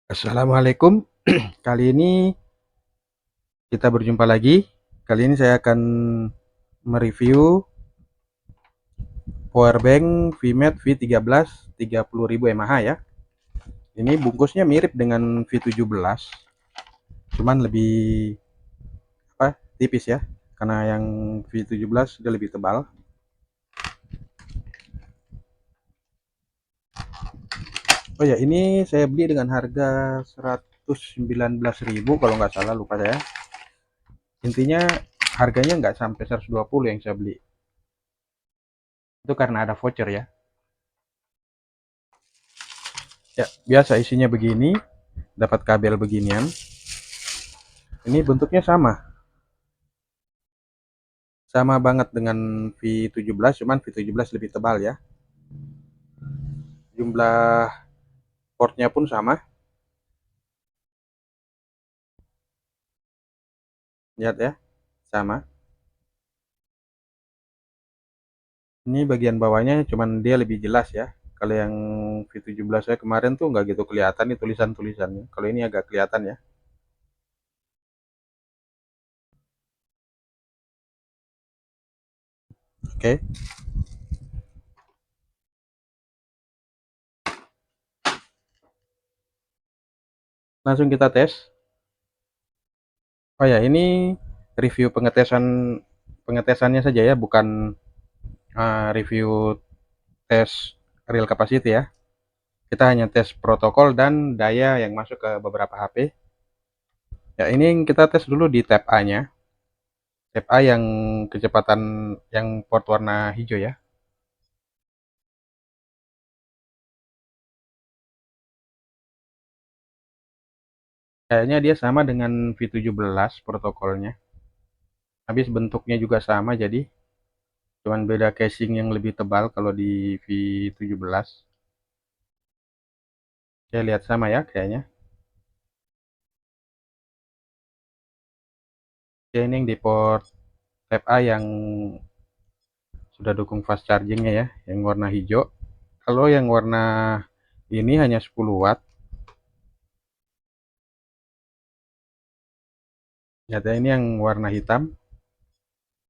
Assalamualaikum. Kali ini kita berjumpa lagi. Kali ini saya akan mereview powerbank VMAT V13 30.000 mAh ya. Ini bungkusnya mirip dengan V17, cuman lebih tipis ya. Karena yang V17 dia lebih tebal. Oh ya, ini saya beli dengan harga 119.000 kalau nggak salah, lupa saya. Intinya harganya nggak sampai 120 yang saya beli. Itu karena ada voucher ya. Ya, biasa isinya begini, dapat kabel beginian. Ini bentuknya sama banget dengan V17, cuman V17 lebih tebal ya. Jumlah portnya pun sama. Lihat ya, sama. Ini bagian bawahnya cuman dia lebih jelas ya. Kalau yang V17 saya kemarin tuh nggak gitu kelihatan nih tulisan-tulisannya. Kalau ini agak kelihatan ya. Oke, langsung kita tes. Oh ya, ini review pengetesannya saja ya, bukan review tes real capacity ya. Kita hanya tes protokol dan daya yang masuk ke beberapa HP. Ya, ini kita tes dulu di tab A-nya. Tab A yang kecepatan yang port warna hijau ya. Kayaknya dia sama dengan V17 protokolnya. Habis bentuknya juga sama, jadi cuman beda casing yang lebih tebal kalau di V17. Saya lihat sama ya kayaknya. Oke, ini yang di port tab A yang sudah dukung fast chargingnya ya, yang warna hijau. Kalau yang warna ini hanya 10 watt. Nyata ini yang warna hitam,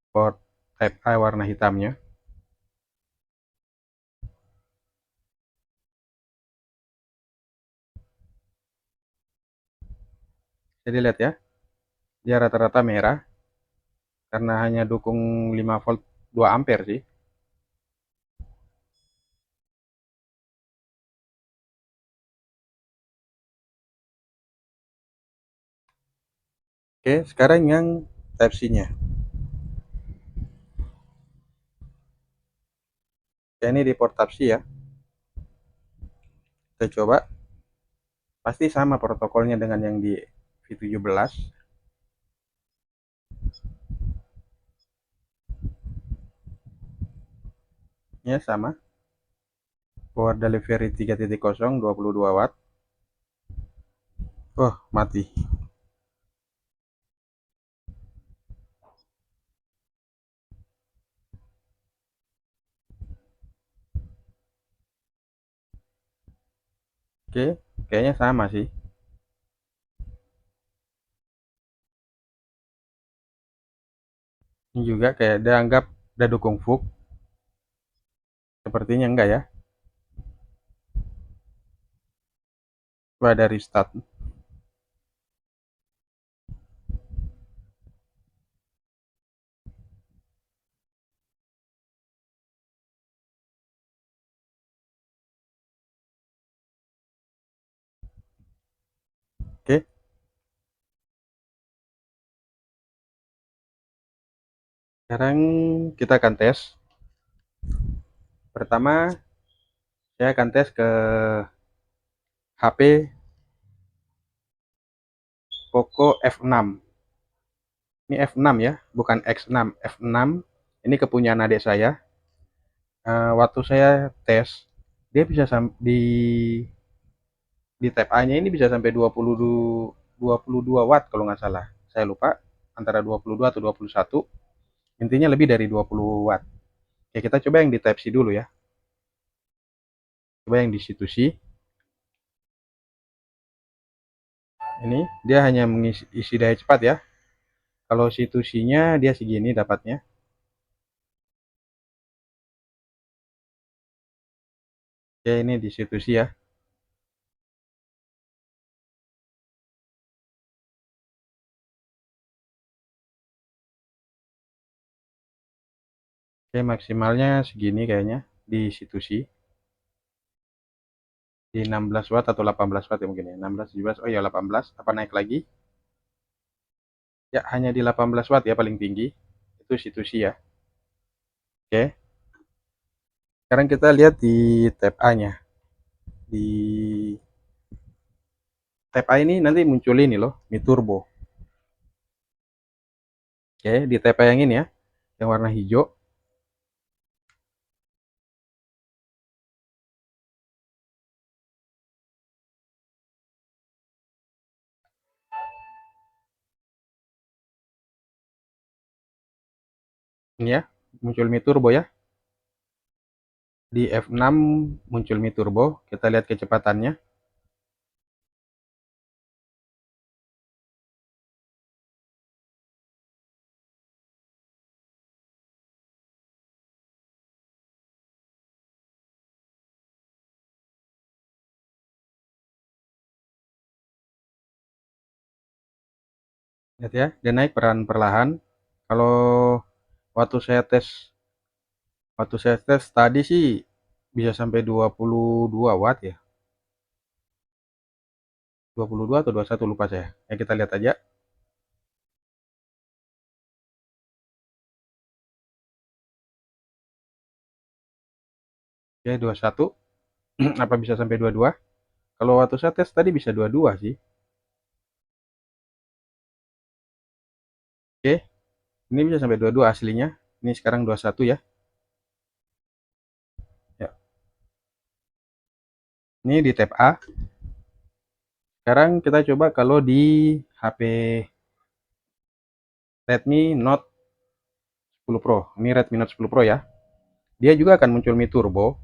port type A warna hitamnya. Jadi lihat ya, dia rata-rata merah karena hanya dukung 5 volt 2 ampere sih. Oke, sekarang yang type C-nya. Ya, ini di port type C ya. Kita coba. Pasti sama protokolnya dengan yang di V17. Ya, sama. Power delivery 3.0 22 watt. Oh, mati. Oke, kayaknya sama sih. Ini juga kayak dia anggap udah dukung VOOC. Sepertinya enggak ya. Coba dari start. Oke, sekarang kita akan tes. Pertama, saya akan tes ke HP Poco F6. Ini F6 ya, bukan X6, F6. Ini kepunyaan adik saya. Waktu saya tes, dia bisa di tab A-nya ini bisa sampai 22 watt kalau nggak salah. Saya lupa antara 22 atau 21. Intinya lebih dari 20 watt. Ya, kita coba yang di Type C dulu ya. Coba yang di situ C. Ini dia hanya mengisi isi daya cepat ya. Kalau C2C-nya dia segini dapatnya. Oke, ini di C2C ya. Oke, maksimalnya segini kayaknya di C2C. Di 16 watt atau 18 watt ya mungkin ya. 16, 17, oh ya 18. Apa naik lagi? Ya, hanya di 18 watt ya paling tinggi. Itu C2C ya. Oke. Sekarang kita lihat di tab A-nya. Di tab A ini nanti muncul ini loh, Mi Turbo. Oke, di tab A yang ini ya, yang warna hijau. Ini ya, muncul Mi Turbo ya. Di F6 muncul Mi Turbo. Kita lihat kecepatannya. Lihat ya, dia naik perlahan. Kalau waktu saya tes tadi sih bisa sampai 22 watt ya. 22 atau 21 lupa saya. Ya kita lihat aja. Oke, 21. Apa bisa sampai 22? Kalau waktu saya tes tadi bisa 22 sih. Oke, ini bisa sampai 22 aslinya. Ini sekarang 21 ya. Ya, ini di tab A. Sekarang kita coba kalau di HP Redmi Note 10 Pro. Ini Redmi Note 10 Pro ya. Dia juga akan muncul Mi Turbo,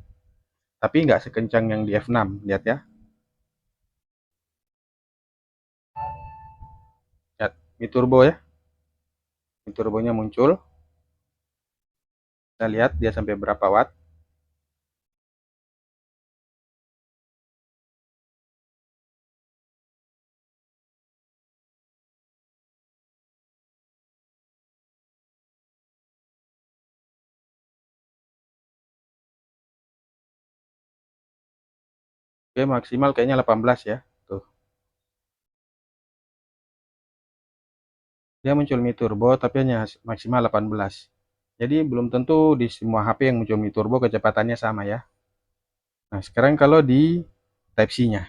tapi nggak sekencang yang di F6. Lihat ya. Lihat, Mi Turbo ya. Mi Turbonya muncul. Kita lihat dia sampai berapa watt. Oke, maksimal kayaknya 18 ya. Tuh. Dia muncul Mi Turbo tapi hanya maksimal 18. Jadi belum tentu di semua HP yang muncul Mi Turbo kecepatannya sama ya. Nah, sekarang kalau di Type C-nya.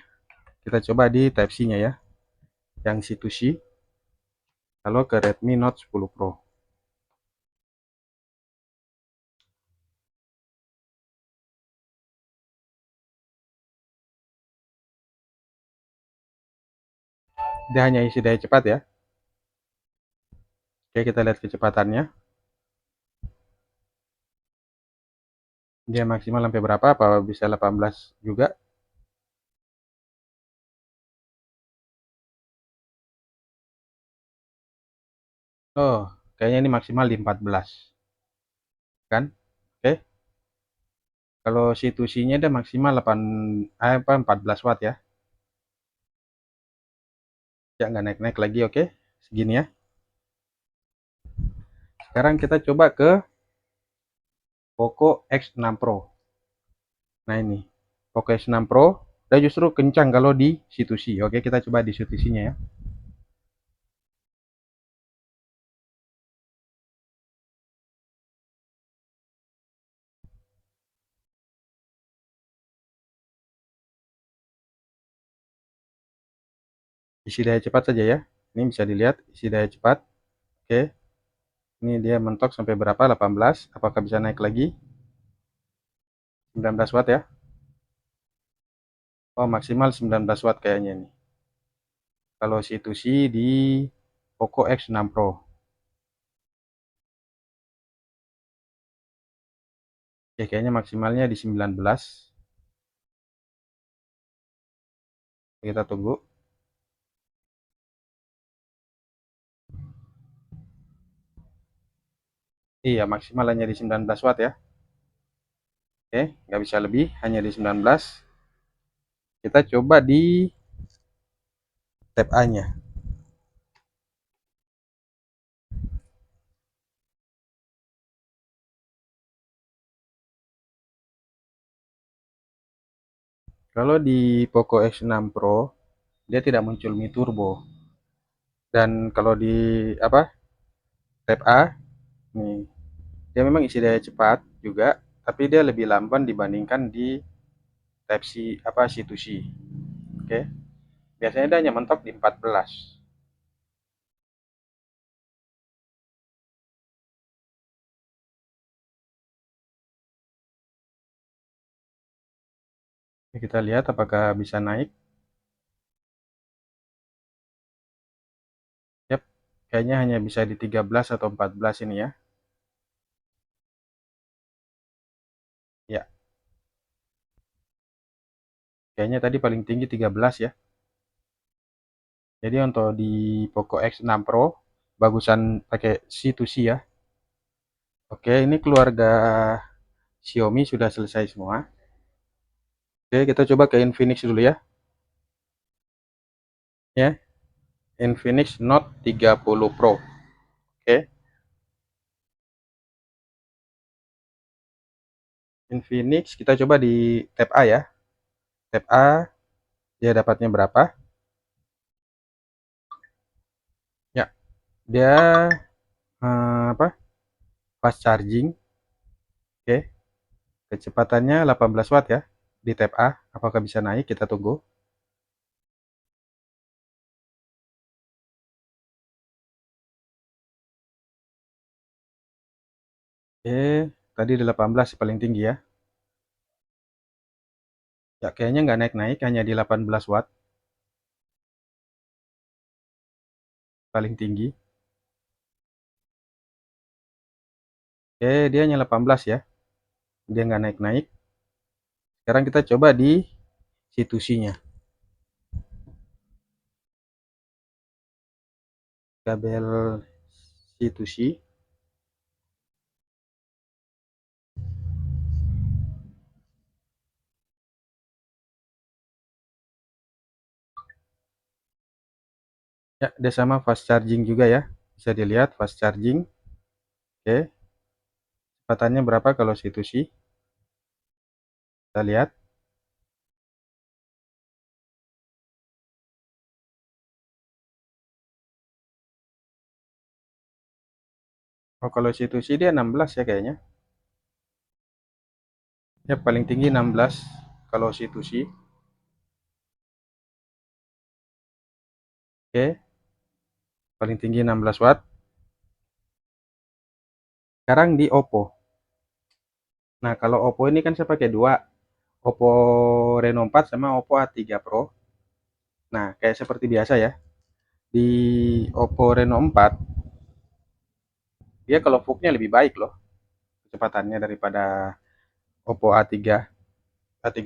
Kita coba di Type C-nya ya. Yang C2C. Kalau ke Redmi Note 10 Pro. Dia hanya isi daya cepat ya. Oke, kita lihat kecepatannya. Dia maksimal sampai berapa? Apa bisa 18 juga? Oh, kayaknya ini maksimal di 14. Kan? Oke. Kalau C2C-nya dia maksimal 8, 14 watt ya. Ya, nggak naik-naik lagi, oke. Segini ya. Sekarang kita coba ke Poco X6 Pro. Nah ini, Poco X6 Pro, dia justru kencang kalau di C2C. Oke, kita coba di C2C-nya ya. Isi daya cepat saja ya. Ini bisa dilihat isi daya cepat. Oke, ini dia mentok sampai berapa? 18. Apakah bisa naik lagi? 19 watt ya. Oh, maksimal 19 watt kayaknya nih. Kalau C2C di Poco X6 Pro. Oke, kayaknya maksimalnya di 19. Kita tunggu. Iya, maksimal hanya di 19 watt ya. Oke, nggak bisa lebih, hanya di 19. Kita coba di tab A-nya. Kalau di Poco X6 Pro, dia tidak muncul Mi Turbo. Dan kalau di apa? Tab A, nih, dia memang isi daya cepat juga, tapi dia lebih lamban dibandingkan di Type C apa C2C. Oke. Biasanya dia hanya mentok di 14. Kita lihat apakah bisa naik. Yap, kayaknya hanya bisa di 13 atau 14 ini ya. Ya, kayaknya tadi paling tinggi 13 ya. Jadi untuk di Poco X6 Pro, bagusan pakai C2C ya. Oke, ini keluarga Xiaomi sudah selesai semua. Oke, kita coba ke Infinix dulu ya. Ya, Infinix Note 30 Pro. Oke, Infinix kita coba di tab A ya. Tab A dia dapatnya berapa? Ya, dia apa? Fast charging. Oke, kecepatannya 18 watt ya. Di tab A, apakah bisa naik? Kita tunggu. Oke, tadi di 18 paling tinggi ya. Ya, kayaknya nggak naik-naik, hanya di 18 watt paling tinggi. Oke, dia hanya 18 ya. Dia nggak naik-naik. Sekarang kita coba di situsinya. Kabel situsi. Ya, dia sama fast charging juga ya. Bisa dilihat fast charging. Oke, kecepatannya berapa kalau situsi? Kita lihat. Oh, kalau situsi dia 16 ya kayaknya. Ya, paling tinggi 16 kalau situsi. Oke, paling tinggi 16 watt. Sekarang di Oppo. Nah, kalau Oppo ini kan saya pakai dua, Oppo Reno 4 sama Oppo A3 Pro. Nah, kayak seperti biasa ya. Di Oppo Reno 4, dia kalau VOOC-nya lebih baik loh kecepatannya daripada Oppo A3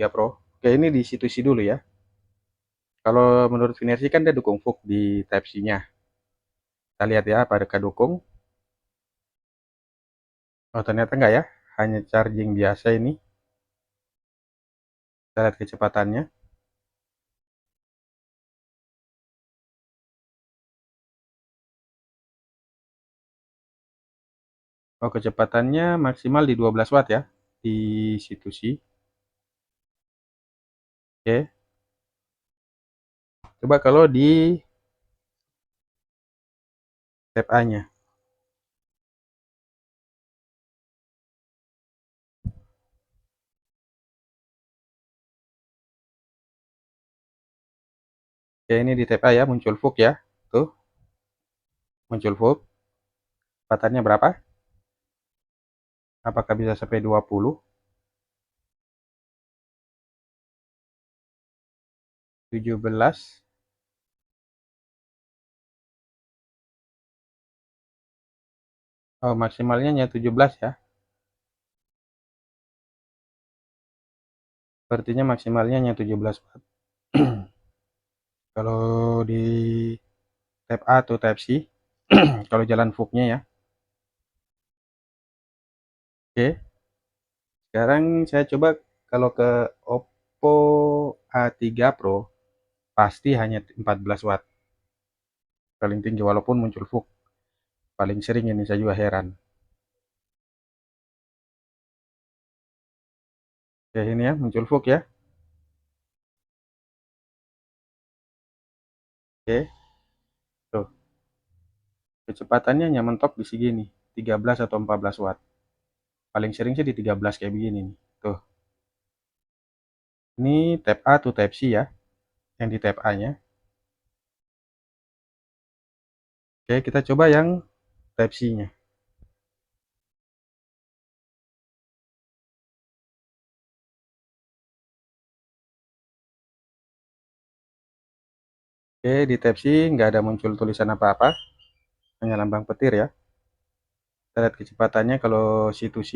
Pro. Oke, ini di situsi dulu ya. Kalau menurut Finersi kan dia dukung VOOC di Type C-nya. Kita lihat ya, apakah dukung. Oh, ternyata enggak ya. Hanya charging biasa ini. Kita lihat kecepatannya. Oh, kecepatannya maksimal di 12 watt ya. Di situsi. Oke. Coba kalau di Tab A-nya. Oke, ini di Tab A ya, muncul VOOC ya. Tuh, muncul VOOC. Kecepatannya berapa? Apakah bisa sampai 20? 17? Oh, maksimalnya hanya 17 ya. Sepertinya maksimalnya hanya 17 watt. Kalau di Tab A atau Type C, kalau jalan VOOC-nya ya. Oke, sekarang saya coba kalau ke Oppo A3 Pro, pasti hanya 14 watt paling tinggi walaupun muncul VUC. Paling sering ini saya juga heran. Oke, ini ya muncul VUC ya. Oke, tuh. Kecepatannya hanya mentok di segini, 13 atau 14 watt. Paling sering sih di 13 kayak begini nih. Tuh. Ini Type A to Type C ya, yang di Type A-nya. Oke, kita coba yang Type C-nya. Oke, di Type C nggak ada muncul tulisan apa-apa, hanya lambang petir ya. Kita lihat kecepatannya kalau C2C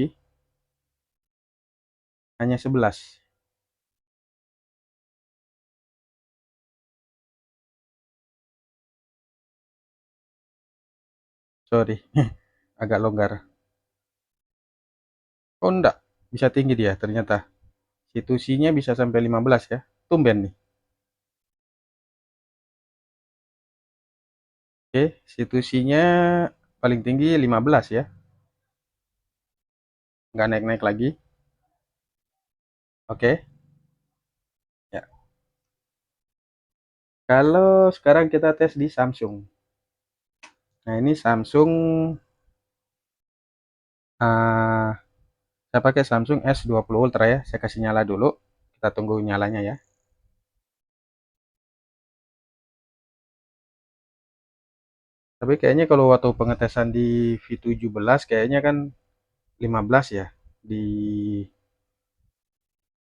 hanya 11. Sorry, agak longgar. Oh enggak, bisa tinggi dia ternyata. C2C-nya bisa sampai 15 ya. Tumben nih. Oke, C2C-nya paling tinggi 15 ya. Nggak naik-naik lagi. Oke, ya. Kalau sekarang kita tes di Samsung. Nah, ini Samsung, eh, saya pakai Samsung S20 Ultra ya. Saya kasih nyala dulu. Kita tunggu nyalanya ya. Tapi kayaknya kalau waktu pengetesan di V17 kayaknya kan 15 ya di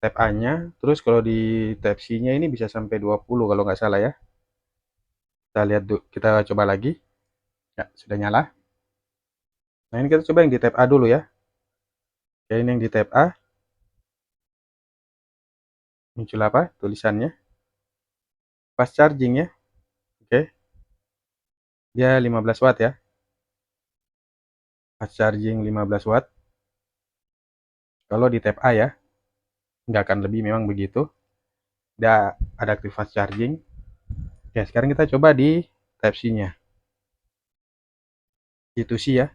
Type A-nya. Terus kalau di Type C-nya ini bisa sampai 20 kalau nggak salah ya. Kita lihat kita coba lagi. Ya, sudah nyala. Nah, ini kita coba yang di Type A dulu ya. Oke, ini yang di Type A. Muncul apa? Tulisannya. Fast charging ya. Oke, dia 15 watt ya. Fast charging 15 watt. Kalau di Type A ya, nggak akan lebih memang begitu. Dia ada aktif fast charging. Oke, sekarang kita coba di Type C-nya. Itu sih ya.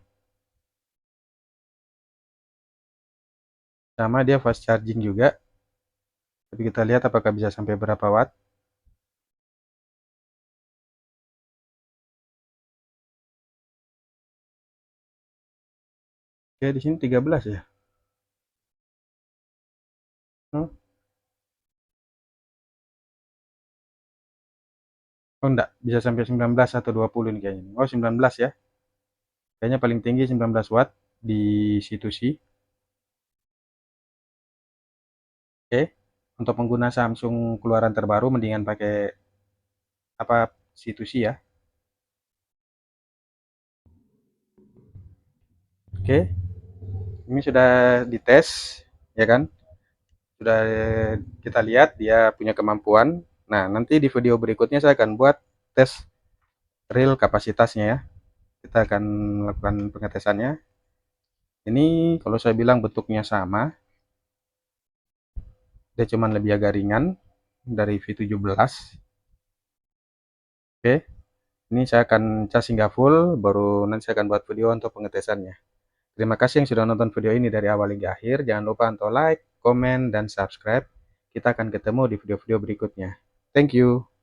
Sama dia fast charging juga. Tapi kita lihat apakah bisa sampai berapa watt. Oke, di sini 13 ya. Hmm. Oh enggak, bisa sampai 19 atau 20 nih kayaknya. Oh 19 ya. Kayaknya paling tinggi 19 watt di situ sih. Oke. Untuk pengguna Samsung keluaran terbaru mendingan pakai apa situ sih ya. Oke. Ini sudah dites ya kan? Sudah kita lihat dia punya kemampuan. Nah, nanti di video berikutnya saya akan buat tes real kapasitasnya ya. Kita akan melakukan pengetesannya. Ini kalau saya bilang bentuknya sama, dia cuma lebih agak ringan dari V17. Oke, ini saya akan cas hingga full, baru nanti saya akan buat video untuk pengetesannya. Terima kasih yang sudah nonton video ini dari awal hingga akhir. Jangan lupa untuk like, komen, dan subscribe. Kita akan ketemu di video-video berikutnya. Thank you.